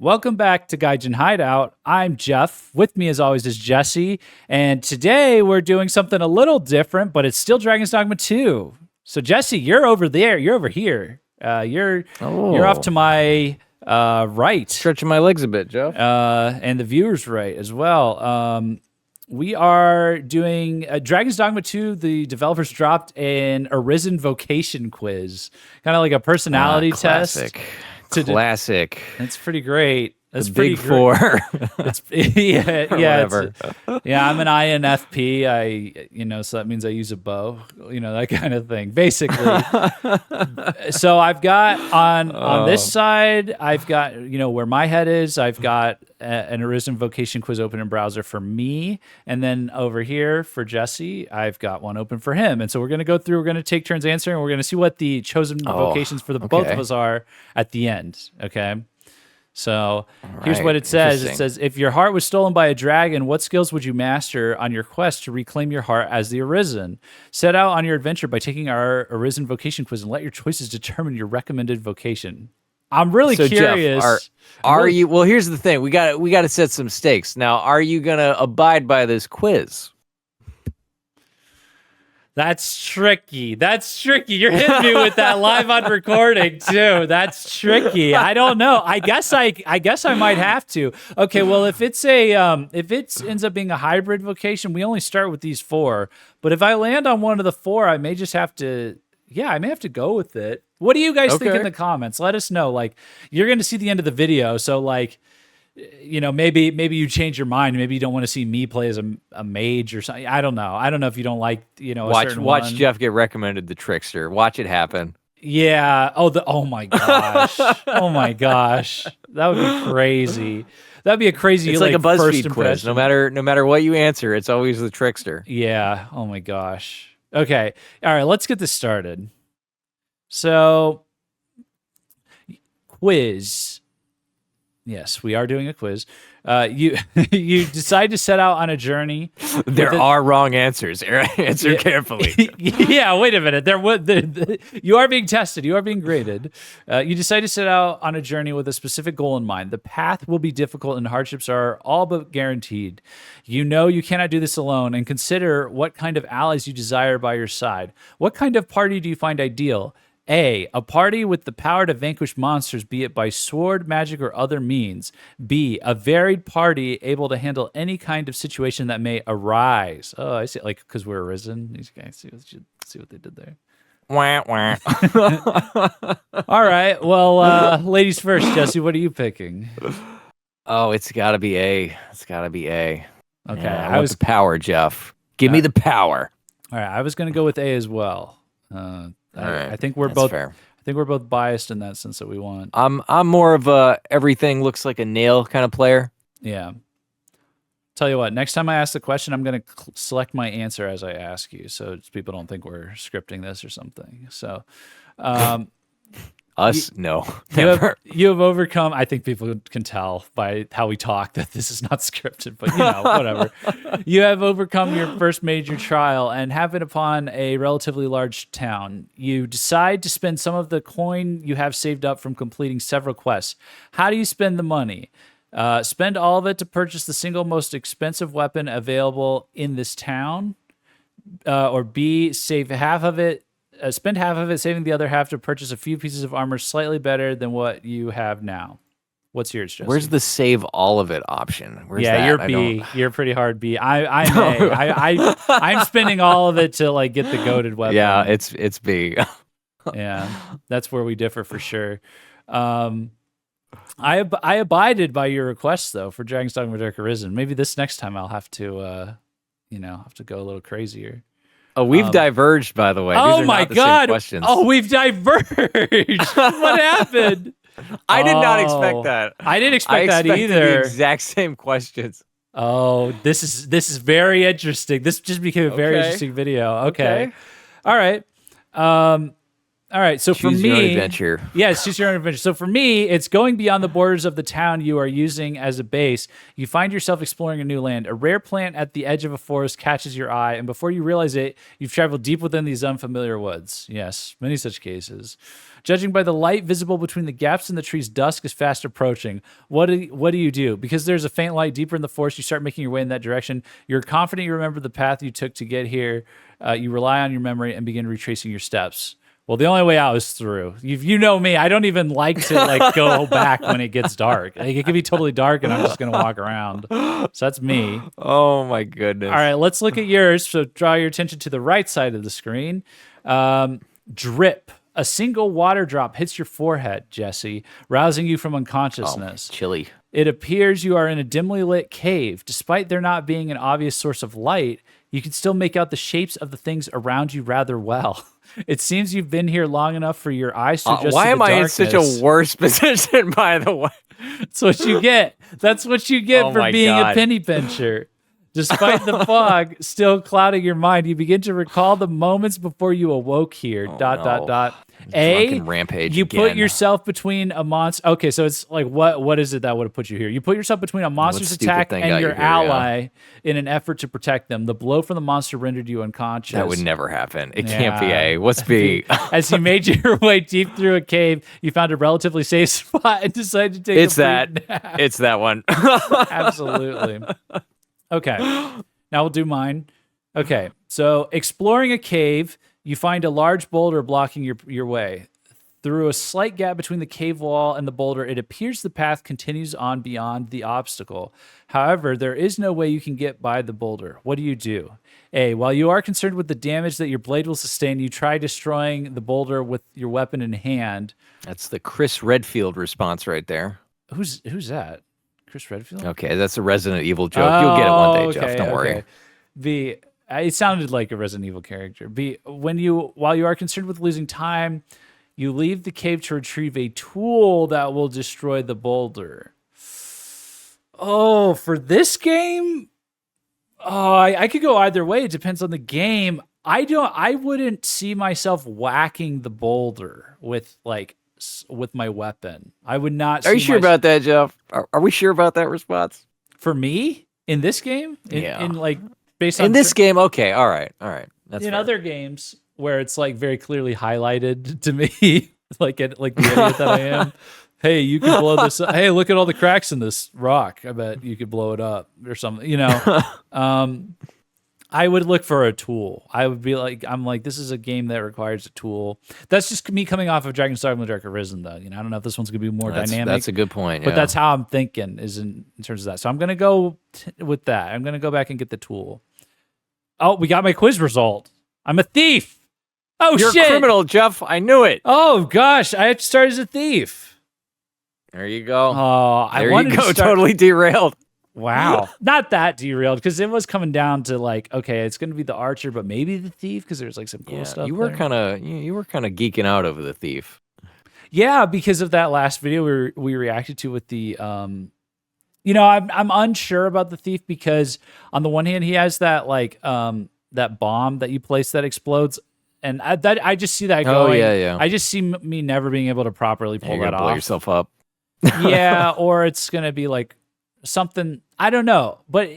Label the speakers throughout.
Speaker 1: Welcome back to Gaijin Hideout. I'm Jeff. With me, as always, is Jesse. And today we're doing something a little different, but it's still Dragon's Dogma 2. So, Jesse, you're over there. You're over here. You're off to my right.
Speaker 2: Stretching my legs a bit, Jeff.
Speaker 1: And the viewers' right as well. We are doing Dragon's Dogma 2. The developers dropped an Arisen Vocation quiz, kind of like a personality test.
Speaker 2: Classic.
Speaker 1: It's pretty great. That's
Speaker 2: the
Speaker 1: pretty
Speaker 2: big four.
Speaker 1: It's yeah.
Speaker 2: Whatever.
Speaker 1: I'm an INFP. So that means I use a bow. That kind of thing. Basically. So I've got on this side, I've got where my head is. I've got an Arisen Vocation quiz open in browser for me, and then over here for Jesse, I've got one open for him. And so we're going to go through. We're going to take turns answering. And we're going to see what the chosen vocations for the both of us are at the end. Okay. So here's what it says. It says, if your heart was stolen by a dragon, what skills would you master on your quest to reclaim your heart as the Arisen? Set out on your adventure by taking our Arisen Vocation quiz and let your choices determine your recommended vocation. I'm really curious.
Speaker 2: Jeff, are you? Well, here's the thing. We got to set some stakes. Now, are you going to abide by this quiz?
Speaker 1: That's tricky. You're hitting me with that live on recording too. That's tricky. I don't know. I guess I might have to. Okay. Well, if it ends up being a hybrid vocation, we only start with these 4. But if I land on one of the 4, I may just have to. Yeah, I may have to go with it. What do you guys think in the comments? Let us know. Like, you're going to see the end of the video, so like. Maybe you change your mind. Maybe you don't want to see me play as a mage or something. I don't know. I don't know if you don't like,
Speaker 2: Watch Jeff get recommended the trickster. Watch it happen.
Speaker 1: Yeah. Oh my gosh. Oh my gosh. That would be crazy. That'd be a crazy.
Speaker 2: It's like a BuzzFeed quiz. No matter what you answer, it's always the trickster.
Speaker 1: Yeah. Oh my gosh. Okay. All right. Let's get this started. So, quiz. Yes, we are doing a quiz. You decide to set out on a journey.
Speaker 2: There are wrong answers. Answer carefully.
Speaker 1: Yeah, wait a minute. You are being tested. You are being graded. You decide to set out on a journey with a specific goal in mind. The path will be difficult and hardships are all but guaranteed. You cannot do this alone, and consider what kind of allies you desire by your side. What kind of party do you find ideal? A party with the power to vanquish monsters, be it by sword, magic, or other means. B, a varied party able to handle any kind of situation that may arise. Oh, I see. Like, because we're Arisen. These guys, see what they did there.
Speaker 2: Wah, wah.
Speaker 1: All right. Well, ladies first. Jesse, what are you picking?
Speaker 2: Oh, it's got to be A. Okay.
Speaker 1: Yeah,
Speaker 2: I want the power, Jeff. Give me the power.
Speaker 1: All right. I was going to go with A as well. I think we're both fair. I think we're both biased in that sense that we want.
Speaker 2: I'm more of a everything looks like a nail kind of player.
Speaker 1: Yeah. Tell you what, next time I ask the question, I'm going to select my answer as I ask you, so people don't think we're scripting this or something. So,
Speaker 2: no, never.
Speaker 1: You have overcome. I think people can tell by how we talk that this is not scripted, but whatever. You have overcome your first major trial and happen upon a relatively large town. You decide to spend some of the coin you have saved up from completing several quests. How do you spend the money? Spend all of it to purchase the single most expensive weapon available in this town, or B, save half of it. Spend half of it, saving the other half to purchase a few pieces of armor slightly better than what you have now. What's yours, Jesse?
Speaker 2: Where's the save all of it option? Where's
Speaker 1: that? You're B. You're pretty hard B. I'm A. I'm spending all of it to like get the goated weapon.
Speaker 2: Yeah, it's B.
Speaker 1: Yeah, that's where we differ for sure. I abided by your request though for Dragon's Dogma Dark Arisen. Maybe this next time I'll have to go a little crazier.
Speaker 2: Oh, we've diverged, by the way.
Speaker 1: Oh,
Speaker 2: These are
Speaker 1: my
Speaker 2: not the
Speaker 1: God.
Speaker 2: Same questions.
Speaker 1: Oh, we've diverged. What happened?
Speaker 2: I did not expect that.
Speaker 1: I didn't expect that either.
Speaker 2: The exact same questions.
Speaker 1: Oh, this is very interesting. This just became a very interesting video. Okay. All right. All right, so
Speaker 2: Choose
Speaker 1: for
Speaker 2: your own
Speaker 1: me,
Speaker 2: adventure.
Speaker 1: yes, choose your own adventure. So for me, it's going beyond the borders of the town you are using as a base. You find yourself exploring a new land. A rare plant at the edge of a forest catches your eye, and before you realize it, you've traveled deep within these unfamiliar woods. Yes, many such cases. Judging by the light visible between the gaps in the trees, dusk is fast approaching. What do you do? Because there's a faint light deeper in the forest, you start making your way in that direction. You're confident you remember the path you took to get here. You rely on your memory and begin retracing your steps. Well, the only way out is through. You know me. I don't even like to go back when it gets dark. Like, it can be totally dark, and I'm just gonna walk around. So that's me.
Speaker 2: Oh my goodness!
Speaker 1: All right, let's look at yours. So draw your attention to the right side of the screen. Drip. A single water drop hits your forehead, Jesse, rousing you from unconsciousness.
Speaker 2: Oh, chilly.
Speaker 1: It appears you are in a dimly lit cave. Despite there not being an obvious source of light, you can still make out the shapes of the things around you rather well. It seems you've been here long enough for your eyes to adjust
Speaker 2: why
Speaker 1: to the
Speaker 2: am I
Speaker 1: darkness.
Speaker 2: in such a worse position, by the way?
Speaker 1: That's what you get. That's what you get for being a penny pincher. Despite the fog still clouding your mind, you begin to recall the moments before you awoke here.
Speaker 2: Drunken rampage
Speaker 1: You
Speaker 2: again.
Speaker 1: put yourself between a monster. Okay, so it's like, what is it that would have put you here? You put yourself between a monster's attack and your ally in an effort to protect them. The blow from the monster rendered you unconscious.
Speaker 2: That would never happen. It can't be A. What's B?
Speaker 1: As you made your way deep through a cave, you found a relatively safe spot and decided to take
Speaker 2: It's
Speaker 1: a
Speaker 2: that.
Speaker 1: nap.
Speaker 2: It's that one.
Speaker 1: Absolutely. Okay, now we'll do mine. Okay, so exploring a cave, you find a large boulder blocking your way. Through a slight gap between the cave wall and the boulder, it appears the path continues on beyond the obstacle. However, there is no way you can get by the boulder. What do you do? A, while you are concerned with the damage that your blade will sustain, you try destroying the boulder with your weapon in hand.
Speaker 2: That's the Chris Redfield response right there.
Speaker 1: Who's that? Chris Redfield?
Speaker 2: Okay, that's a Resident Evil joke. You'll get it one day, Jeff. Don't worry.
Speaker 1: B, it sounded like a Resident Evil character. B, while you are concerned with losing time, you leave the cave to retrieve a tool that will destroy the boulder. Oh, for this game? Oh, I could go either way. It depends on the game. I wouldn't see myself whacking the boulder with my weapon. I would not.
Speaker 2: Are you sure about that, Jeff? Are we sure about that response?
Speaker 1: For me, in this game? Based on
Speaker 2: in this game, okay, all right. That's
Speaker 1: in
Speaker 2: fair.
Speaker 1: other games where it's like very clearly highlighted to me, like the idiot that I am. Hey, you can blow this up. Hey, look at all the cracks in this rock. I bet you could blow it up or something. I would look for a tool. I would be like, this is a game that requires a tool. That's just me coming off of Dragon's Dogma Dark Arisen, though. I don't know if this one's gonna be more dynamic.
Speaker 2: That's a good point.
Speaker 1: But that's how I'm thinking is in terms of that. So I'm gonna go with that. I'm gonna go back and get the tool. Oh, we got my quiz result. I'm a thief. Oh,
Speaker 2: You're
Speaker 1: shit.
Speaker 2: a criminal, Jeff. I knew it.
Speaker 1: Oh gosh, I have to start as a thief.
Speaker 2: There you go.
Speaker 1: Oh,
Speaker 2: there you go. Totally derailed.
Speaker 1: Wow. Not that derailed, because it was coming down to okay, it's going to be the archer, but maybe the thief, because there's some cool stuff.
Speaker 2: You were kind of geeking out over the thief.
Speaker 1: Yeah, because of that last video we reacted to with the I'm unsure about the thief, because on the one hand he has that that bomb that you place that explodes, and I just see that going.
Speaker 2: Oh yeah.
Speaker 1: I just see me never being able to properly pull that off.
Speaker 2: Blow yourself up.
Speaker 1: Yeah, or it's gonna be something, I don't know, but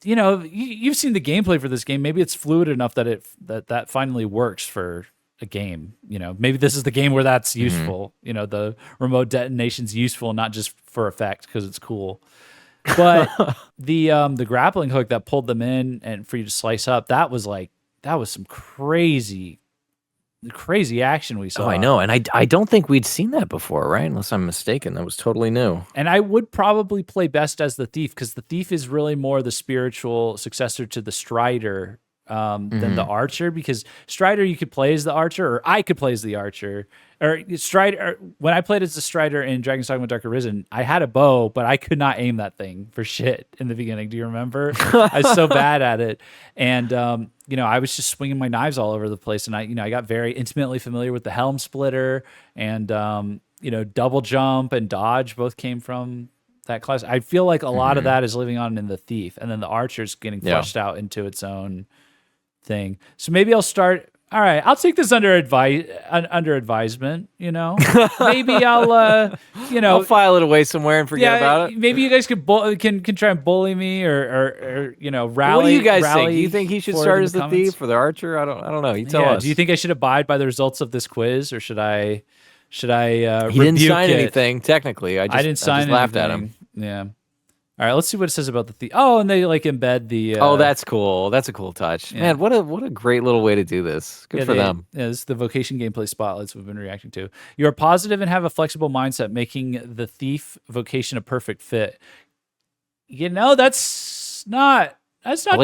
Speaker 1: you've seen the gameplay for this game. Maybe it's fluid enough that that finally works for a game. Maybe this is the game where that's useful. The remote detonation's useful, not just for effect because it's cool. But the grappling hook that pulled them in and for you to slice up, that was some crazy action we saw.
Speaker 2: Oh, I know. And I don't think we'd seen that before, right? Unless I'm mistaken. That was totally new.
Speaker 1: And I would probably play best as the thief, because the thief is really more the spiritual successor to the Strider than the archer, because Strider you could play as the archer, or I could play as the archer. Or Strider, when I played as the Strider in Dragon's Dogma Dark Arisen, I had a bow, but I could not aim that thing for shit in the beginning. Do you remember? I was so bad at it. And, I was just swinging my knives all over the place. And I got very intimately familiar with the helm splitter and, double jump and dodge both came from that class. I feel like a lot of that is living on in the thief. And then the archer's getting fleshed out into its own thing. So maybe I'll start All right, I'll take this under advisement. Maybe I'll
Speaker 2: I'll file it away somewhere and forget about it.
Speaker 1: Maybe you guys can try and bully me or rally.
Speaker 2: What do you guys think? Do you think he should start as the
Speaker 1: comments?
Speaker 2: thief or the archer? I don't know. You tell us.
Speaker 1: Do you think I should abide by the results of this quiz, or should I? He
Speaker 2: didn't sign anything technically. I just laughed at him.
Speaker 1: Yeah. All right, let's see what it says about the thief. Oh, and they like embed the.
Speaker 2: Oh, that's cool. That's a cool touch, man. What a great little way to do this. Good for them.
Speaker 1: Yeah, this is the vocation gameplay spotlights we've been reacting to. You are positive and have a flexible mindset, making the thief vocation a perfect fit. That's not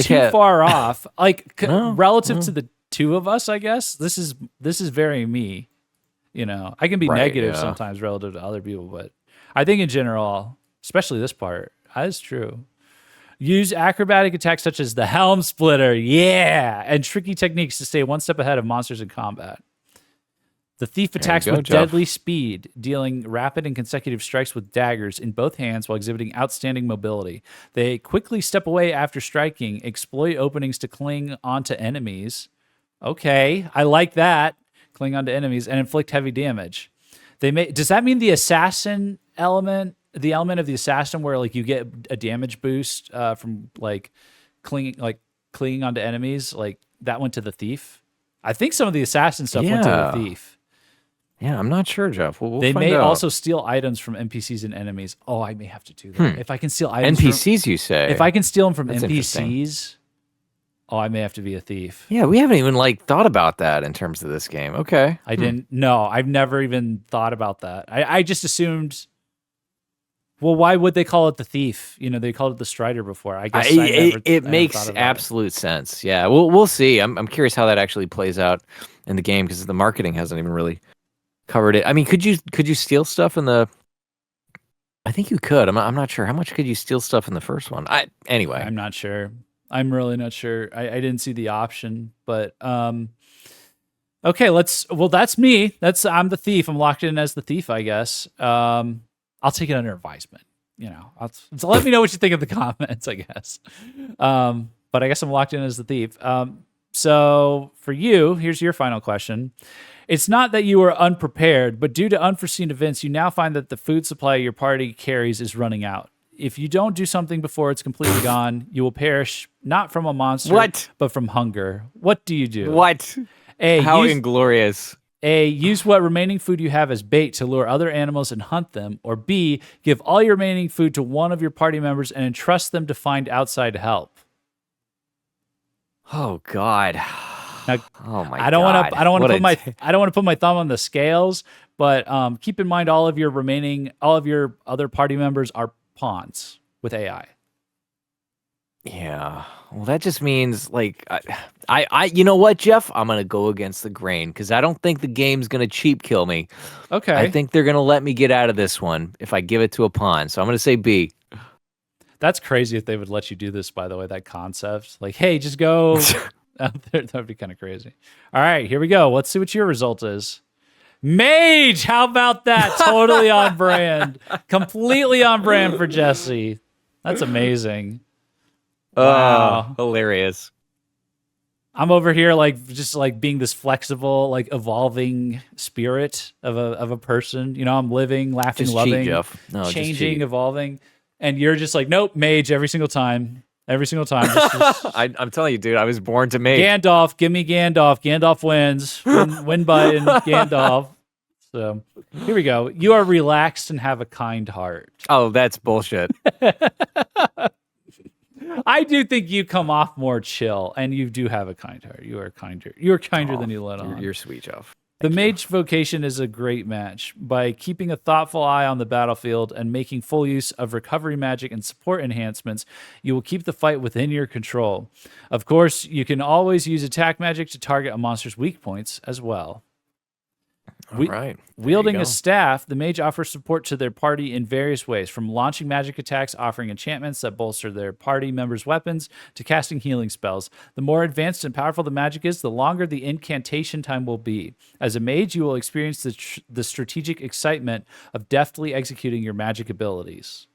Speaker 1: too far off. Like relative to the two of us, I guess this is very me. I can be negative sometimes relative to other people, but I think in general, especially this part. That is true. Use acrobatic attacks such as the Helm Splitter, and tricky techniques to stay one step ahead of monsters in combat. The thief attacks with deadly speed, dealing rapid and consecutive strikes with daggers in both hands while exhibiting outstanding mobility. They quickly step away after striking, exploit openings to cling onto enemies. Okay, I like that. Cling onto enemies and inflict heavy damage. Does that mean the assassin element? The element of the assassin where like you get a damage boost from like clinging onto enemies, like that went to the thief. I think some of the assassin stuff went to the thief.
Speaker 2: Yeah, I'm not sure, Jeff. We'll
Speaker 1: they
Speaker 2: find
Speaker 1: may
Speaker 2: out.
Speaker 1: also steal items from NPCs and enemies. Oh, I may have to do that. If I can steal items
Speaker 2: NPCs, you say?
Speaker 1: If I can steal them from NPCs, I may have to be a thief.
Speaker 2: Yeah, we haven't even thought about that in terms of this game. Okay.
Speaker 1: I didn't. No, I've never even thought about that. I just assumed. Well, why would they call it the thief? They called it the Strider before. I guess
Speaker 2: it makes absolute sense. Yeah, we'll see. I'm curious how that actually plays out in the game because the marketing hasn't even really covered it. I mean, could you steal stuff in the? I think you could. I'm not sure. How much could you steal stuff in the first one? Anyway,
Speaker 1: I'm not sure. I'm really not sure. I didn't see the option, but okay. That's me. I'm the thief. I'm locked in as the thief, I guess. I'll take it under advisement. So let me know what you think of the comments, I guess. But I guess I'm locked in as the thief. So for you, here's your final question. It's not that you are unprepared, but due to unforeseen events, you now find that the food supply your party carries is running out. If you don't do something before it's completely gone, you will perish not from a monster, but from hunger. What do you do?
Speaker 2: What? How inglorious.
Speaker 1: A, use what remaining food you have as bait to lure other animals and hunt them. Or B, give all your remaining food to one of your party members and entrust them to find outside help.
Speaker 2: Oh God.
Speaker 1: Now,
Speaker 2: oh my
Speaker 1: I don't want to put my thumb on the scales, but keep in mind all of your other party members are pawns with AI.
Speaker 2: Yeah. Well, that just means you know what, Jeff? I'm going to go against the grain because I don't think the game's going to cheap kill me.
Speaker 1: Okay.
Speaker 2: I think they're going to let me get out of this one if I give it to a pawn. So I'm going to say B.
Speaker 1: That's crazy if they would let you do this, by the way, that concept. Like, hey, just go out there. That would be kind of crazy. All right, here we go. Let's see what your result is. Mage, how about that? Totally on brand. Completely on brand for Jesse. That's amazing. Wow.
Speaker 2: Hilarious.
Speaker 1: I'm over here just being this flexible, evolving spirit of a person. I'm living, laughing,
Speaker 2: just
Speaker 1: loving,
Speaker 2: cheat, Jeff. No,
Speaker 1: changing, evolving. And you're just nope, mage every single time. Every single time.
Speaker 2: I'm telling you, dude, I was born to mage.
Speaker 1: Gandalf, give me Gandalf. Gandalf wins. Win button, Gandalf. So here we go. You are relaxed and have a kind heart.
Speaker 2: Oh, that's bullshit.
Speaker 1: I do think you come off more chill, and you do have a kind heart. You are kinder. You are kinder than you let on.
Speaker 2: You're sweet, Jeff.
Speaker 1: The Mage vocation is a great match. By keeping a thoughtful eye on the battlefield and making full use of recovery magic and support enhancements, you will keep the fight within your control. Of course, you can always use attack magic to target a monster's weak points as well.
Speaker 2: All right.
Speaker 1: Wielding a staff, the mage offers support to their party in various ways, from launching magic attacks, offering enchantments that bolster their party members' weapons, to casting healing spells. The more advanced and powerful the magic is, the longer the incantation time will be. As a mage, you will experience the strategic excitement of deftly executing your magic abilities.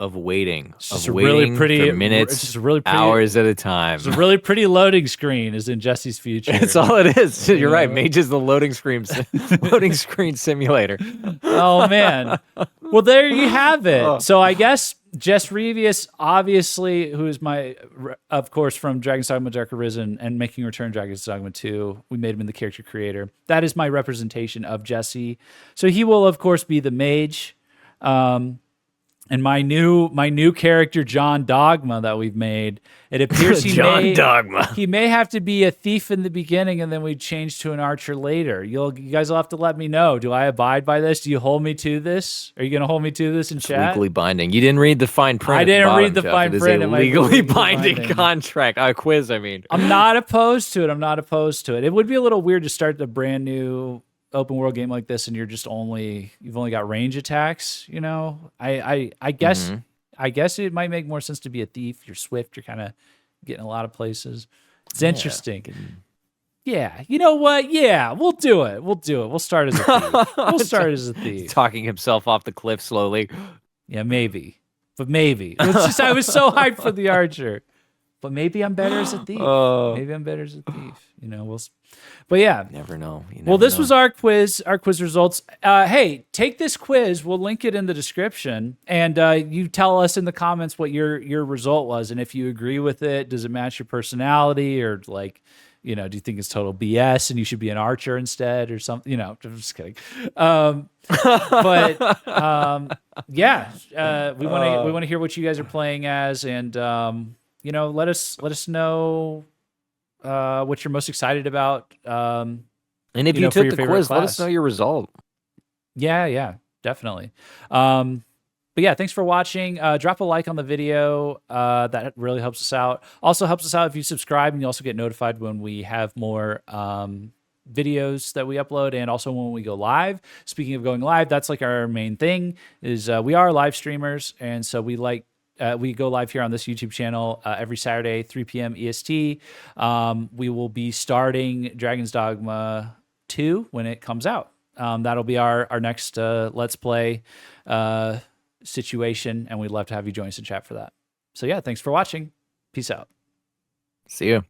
Speaker 2: of waiting,
Speaker 1: It's just
Speaker 2: of
Speaker 1: a really
Speaker 2: waiting
Speaker 1: pretty,
Speaker 2: for minutes,
Speaker 1: it's just a really pretty,
Speaker 2: hours at a time.
Speaker 1: It's a really pretty loading screen is in Jesse's future.
Speaker 2: That's all it is. You're right. Mage is the loading screen simulator.
Speaker 1: Oh man. Well, there you have it. So I guess Jess Revius, obviously, who is of course, from Dragon's Dogma Dark Arisen and Making Return Dragon's Dogma 2, we made him in the character creator. That is my representation of Jesse. So he will, of course, be the mage. And my new character, John Dogma, that we've made, it appears he may have to be a thief in the beginning, and then we change to an archer later. You guys will have to let me know. Do I abide by this? Do you hold me to this? Are you going to hold me to this in chat?
Speaker 2: Legally binding. You didn't read the fine print.
Speaker 1: I didn't read the fine print.
Speaker 2: It is a legally binding contract. A quiz, I mean.
Speaker 1: I'm not opposed to it. It would be a little weird to start the brand new open world game like this and you've only got range attacks, you know. I guess I guess it might make more sense to be a thief. You're swift, you're kind of getting a lot of places. It's interesting. Yeah, you know what? Yeah, we'll do it. We'll start as a thief.
Speaker 2: Talking himself off the cliff slowly.
Speaker 1: Yeah, maybe. It's just I was so hyped for the archer. But maybe I'm better as a thief. You know, but yeah.
Speaker 2: Never know.
Speaker 1: This was our quiz results. Hey, take this quiz. We'll link it in the description. And you tell us in the comments what your result was. And if you agree with it, does it match your personality? Or do you think it's total BS and you should be an archer instead or something? You know, I'm just kidding. Yeah, we want to hear what you guys are playing as. And, let us know what you're most excited about. And
Speaker 2: if you took the quiz, let us know your result.
Speaker 1: Yeah, definitely. But yeah, thanks for watching. Drop a like on the video. That really helps us out. Also helps us out if you subscribe, and you also get notified when we have more videos that we upload, and also when we go live. Speaking of going live, that's like our main thing is we are live streamers, and so we go live here on this YouTube channel every Saturday, 3 p.m. EST. We will be starting Dragon's Dogma 2 when it comes out. That'll be our next Let's Play situation, and we'd love to have you join us in chat for that. So yeah, thanks for watching. Peace out.
Speaker 2: See you.